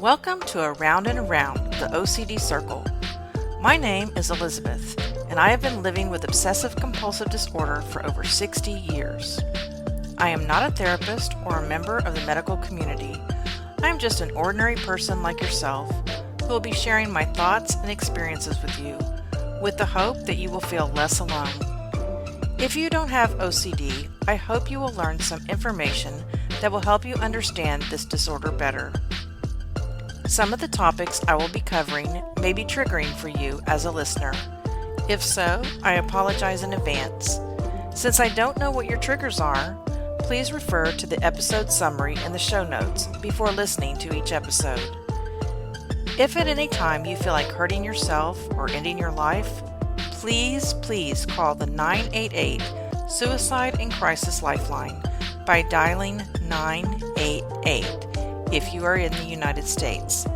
Welcome to Around and Around, the OCD Circle. My name is Elizabeth, and I have been living with obsessive compulsive disorder for over 60 years. I am not a therapist or a member of the medical community. I am just an ordinary person like yourself who will be sharing my thoughts and experiences with you, with the hope that you will feel less alone. If you don't have OCD, I hope you will learn some information that will help you understand this disorder better. Some of the topics I will be covering may be triggering for you as a listener. If so, I apologize in advance. Since I don't know what your triggers are, please refer to the episode summary in the show notes before listening to each episode. If at any time you feel like hurting yourself or ending your life, please call the 988 Suicide and Crisis Lifeline by dialing 988 if you are in the United States.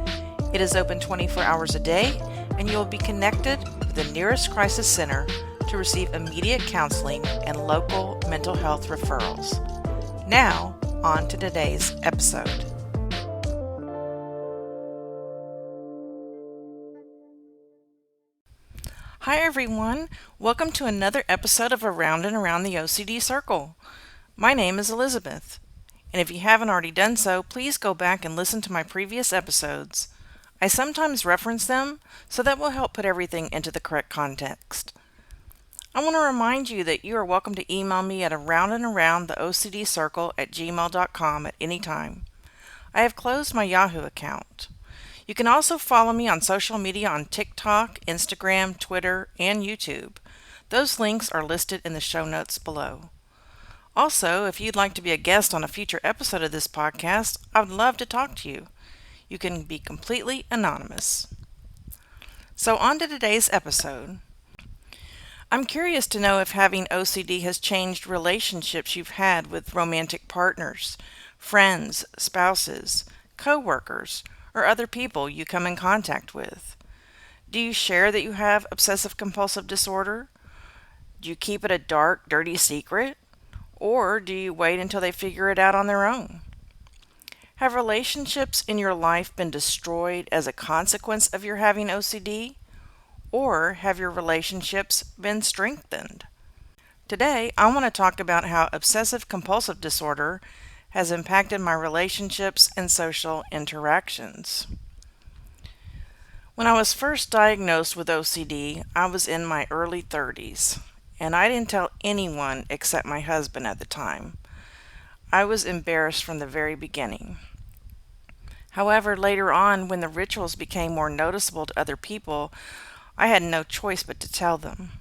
It is open 24 hours a day, and you will be connected with the nearest crisis center to receive immediate counseling and local mental health referrals. Now, on to today's episode. Hi everyone, welcome to another episode of Around and Around the OCD Circle. My name is Elizabeth, and if you haven't already done so, please go back and listen to my previous episodes. I sometimes reference them, so that will help put everything into the correct context. I want to remind you that you are welcome to email me at aroundandaroundtheocdcircle@gmail.com at any time. I have closed my Yahoo account. You can also follow me on social media on Tik Tok, Instagram, Twitter, and YouTube. Those links are listed in the show notes below. Also, if you'd like to be a guest on a future episode of this podcast, I would love to talk to you. You can be completely anonymous. So on to today's episode. I'm curious to know if having OCD has changed relationships you've had with romantic partners, friends, spouses, co-workers, or other people you come in contact with. Do you share that you have obsessive compulsive disorder? Do you keep it a dark, dirty secret? Or do you wait until they figure it out on their own? Have relationships in your life been destroyed as a consequence of your having OCD? Or have your relationships been strengthened? Today, I want to talk about how obsessive compulsive disorder has impacted my relationships and social interactions. When I was first diagnosed with OCD, I was in my early 30s. And I didn't tell anyone except my husband at the time. I was embarrassed from the very beginning. However, later on, when the rituals became more noticeable to other people, I had no choice but to tell them.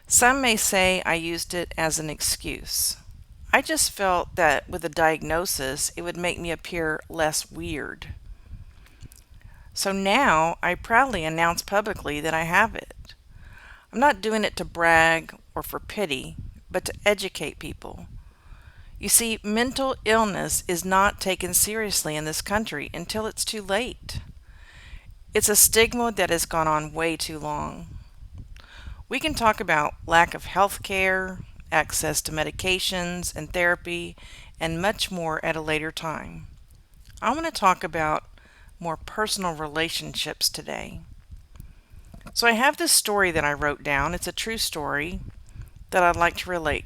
Some may say I used it as an excuse. I just felt that with a diagnosis, it would make me appear less weird. So now, I proudly announce publicly that I have it. I'm not doing it to brag or for pity, but to educate people. You see, mental illness is not taken seriously in this country until it's too late. It's a stigma that has gone on way too long. We can talk about lack of health care, access to medications and therapy, and much more at a later time. I want to talk about more personal relationships today. So I have this story that I wrote down. It's a true story that I'd like to relate.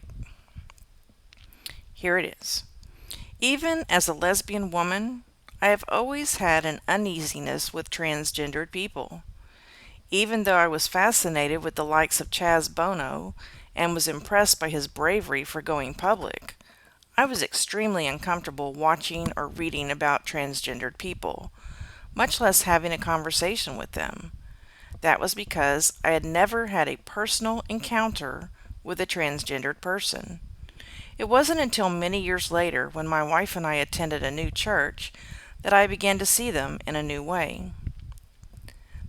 Here it is. Even as a lesbian woman, I have always had an uneasiness with transgendered people. Even though I was fascinated with the likes of Chaz Bono and was impressed by his bravery for going public, I was extremely uncomfortable watching or reading about transgendered people, much less having a conversation with them. That was because I had never had a personal encounter with a transgendered person. It wasn't until many years later, when my wife and I attended a new church, that I began to see them in a new way.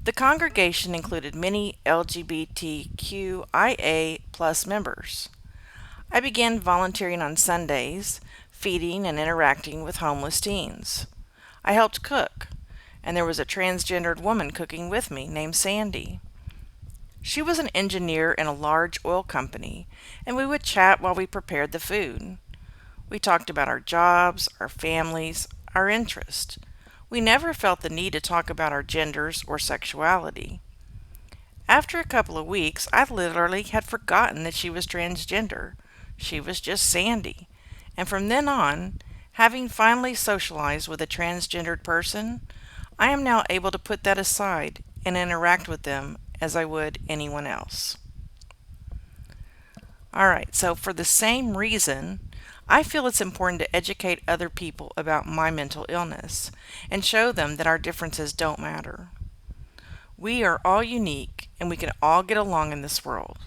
The congregation included many LGBTQIA+ members. I began volunteering on Sundays, feeding and interacting with homeless teens. I helped cook, and there was a transgendered woman cooking with me named Sandy. She was an engineer in a large oil company, and we would chat while we prepared the food. We talked about our jobs, our families, our interests. We never felt the need to talk about our genders or sexuality. After a couple of weeks, I literally had forgotten that she was transgender. She was just Sandy. And from then on, having finally socialized with a transgendered person, I am now able to put that aside and interact with them as I would anyone else. Alright, so for the same reason, I feel it's important to educate other people about my mental illness and show them that our differences don't matter. We are all unique and we can all get along in this world.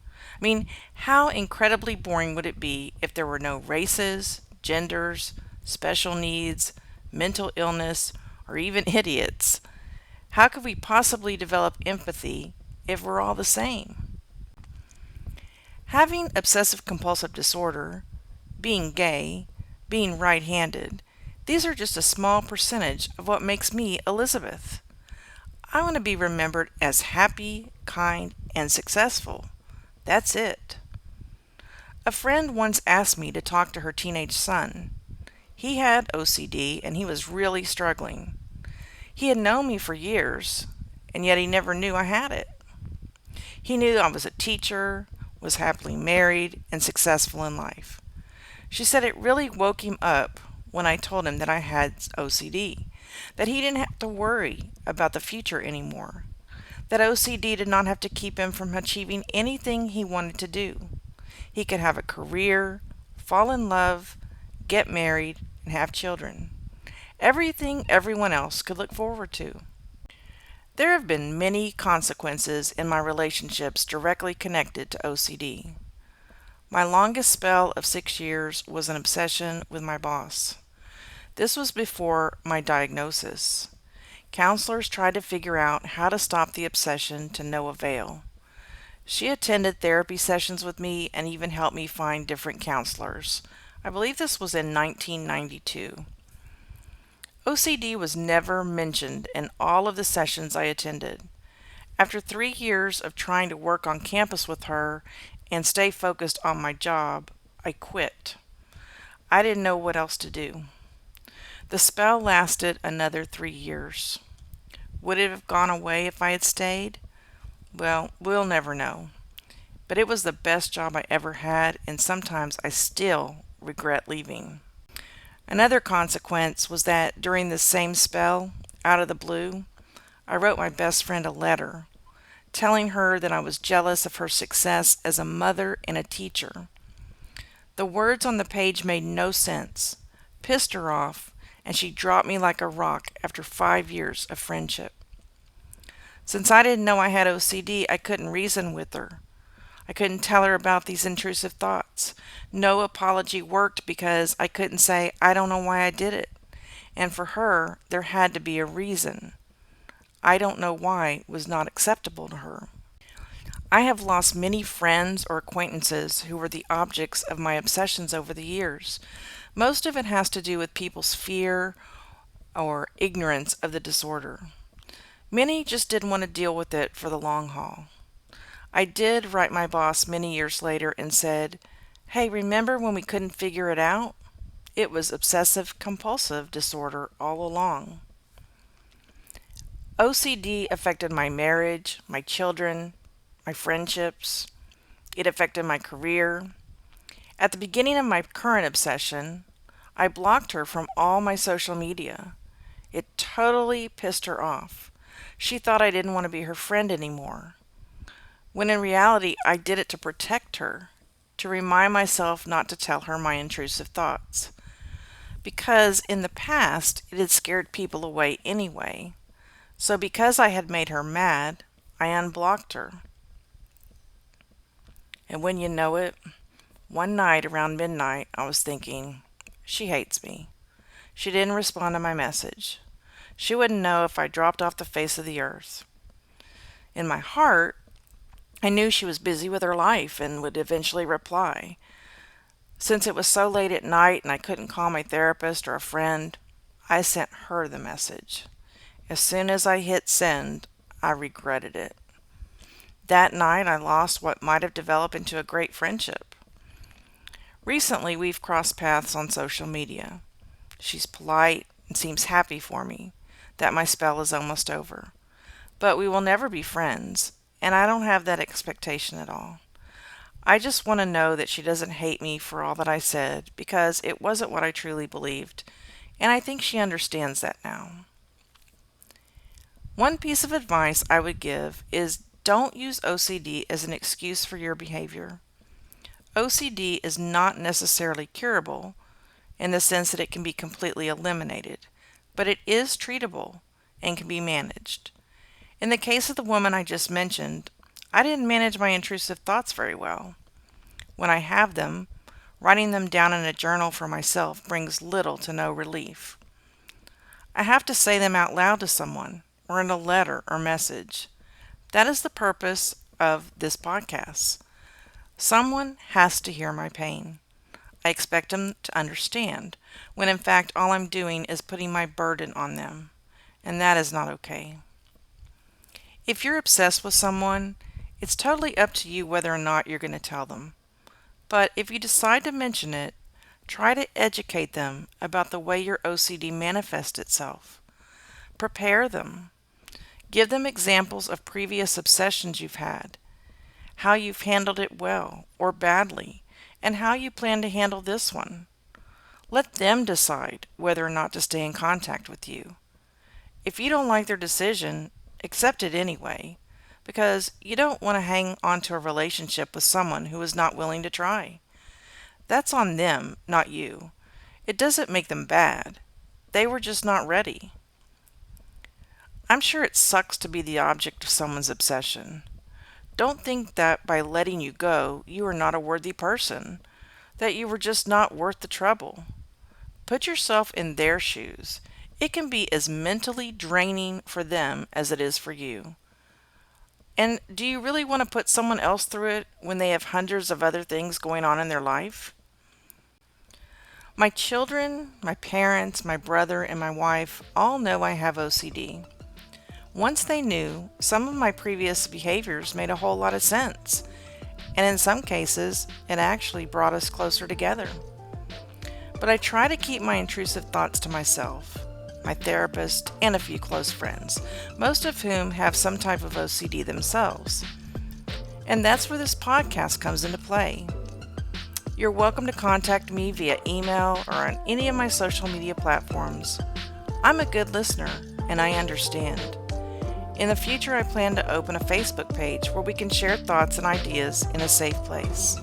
I mean, how incredibly boring would it be if there were no races, genders, special needs, mental illness, or even idiots? How could we possibly develop empathy if we're all the same? Having obsessive compulsive disorder, being gay, being right-handed, these are just a small percentage of what makes me Elizabeth. I want to be remembered as happy, kind, and successful. That's it. A friend once asked me to talk to her teenage son. He had OCD and he was really struggling. He had known me for years, and yet he never knew I had it. He knew I was a teacher, was happily married, and successful in life. She said it really woke him up when I told him that I had OCD, that he didn't have to worry about the future anymore, that OCD did not have to keep him from achieving anything he wanted to do. He could have a career, fall in love, get married, and have children. Everything everyone else could look forward to. There have been many consequences in my relationships directly connected to OCD. My longest spell of 6 years was an obsession with my boss. This was before my diagnosis. Counselors tried to figure out how to stop the obsession to no avail. She attended therapy sessions with me and even helped me find different counselors. I believe this was in 1992. OCD was never mentioned in all of the sessions I attended. After 3 years of trying to work on campus with her and stay focused on my job, I quit. I didn't know what else to do. The spell lasted another 3 years. Would it have gone away if I had stayed? Well, we'll never know. But it was the best job I ever had, and sometimes I still regret leaving. Another consequence was that during this same spell, out of the blue, I wrote my best friend a letter, telling her that I was jealous of her success as a mother and a teacher. The words on the page made no sense, pissed her off, and she dropped me like a rock after 5 years of friendship. Since I didn't know I had OCD, I couldn't reason with her. I couldn't tell her about these intrusive thoughts. No apology worked because I couldn't say, I don't know why I did it. And for her, there had to be a reason. I don't know why was not acceptable to her. I have lost many friends or acquaintances who were the objects of my obsessions over the years. Most of it has to do with people's fear or ignorance of the disorder. Many just didn't want to deal with it for the long haul. I did write my boss many years later and said, "Hey, remember when we couldn't figure it out? It was obsessive compulsive disorder all along." OCD affected my marriage, my children, my friendships. It affected my career. At the beginning of my current obsession, I blocked her from all my social media. It totally pissed her off. She thought I didn't want to be her friend anymore, when in reality I did it to protect her, to remind myself not to tell her my intrusive thoughts. Because in the past it had scared people away anyway. So because I had made her mad, I unblocked her. And when you know it, one night around midnight I was thinking, she hates me. She didn't respond to my message. She wouldn't know if I dropped off the face of the earth. In my heart, I knew she was busy with her life and would eventually reply. Since it was so late at night and I couldn't call my therapist or a friend, I sent her the message. As soon as I hit send, I regretted it. That night I lost what might have developed into a great friendship. Recently we've crossed paths on social media. She's polite, and seems happy for me that my spell is almost over. But we will never be friends, and I don't have that expectation at all. I just want to know that she doesn't hate me for all that I said because it wasn't what I truly believed, and I think she understands that now. One piece of advice I would give is don't use OCD as an excuse for your behavior. OCD is not necessarily curable in the sense that it can be completely eliminated, but it is treatable and can be managed. In the case of the woman I just mentioned, I didn't manage my intrusive thoughts very well. When I have them, writing them down in a journal for myself brings little to no relief. I have to say them out loud to someone, or in a letter or message. That is the purpose of this podcast. Someone has to hear my pain. I expect them to understand, when in fact all I'm doing is putting my burden on them, and that is not okay. If you're obsessed with someone, it's totally up to you whether or not you're going to tell them. But if you decide to mention it, try to educate them about the way your OCD manifests itself. Prepare them. Give them examples of previous obsessions you've had, how you've handled it well or badly, and how you plan to handle this one. Let them decide whether or not to stay in contact with you. If you don't like their decision, accept it anyway, because you don't want to hang on to a relationship with someone who is not willing to try. That's on them, not you. It doesn't make them bad. They were just not ready. I'm sure it sucks to be the object of someone's obsession. Don't think that by letting you go, you are not a worthy person, that you were just not worth the trouble. Put yourself in their shoes. It can be as mentally draining for them as it is for you. And do you really want to put someone else through it when they have hundreds of other things going on in their life? My children, my parents, my brother, and my wife all know I have OCD. Once they knew, some of my previous behaviors made a whole lot of sense, and in some cases, it actually brought us closer together. But I try to keep my intrusive thoughts to myself, my therapist, and a few close friends, most of whom have some type of OCD themselves. And that's where this podcast comes into play. You're welcome to contact me via email or on any of my social media platforms. I'm a good listener, and I understand. In the future, I plan to open a Facebook page where we can share thoughts and ideas in a safe place.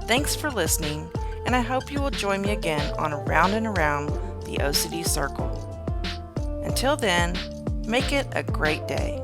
Thanks for listening, and I hope you will join me again on Around and Around the OCD Circle. Until then, make it a great day.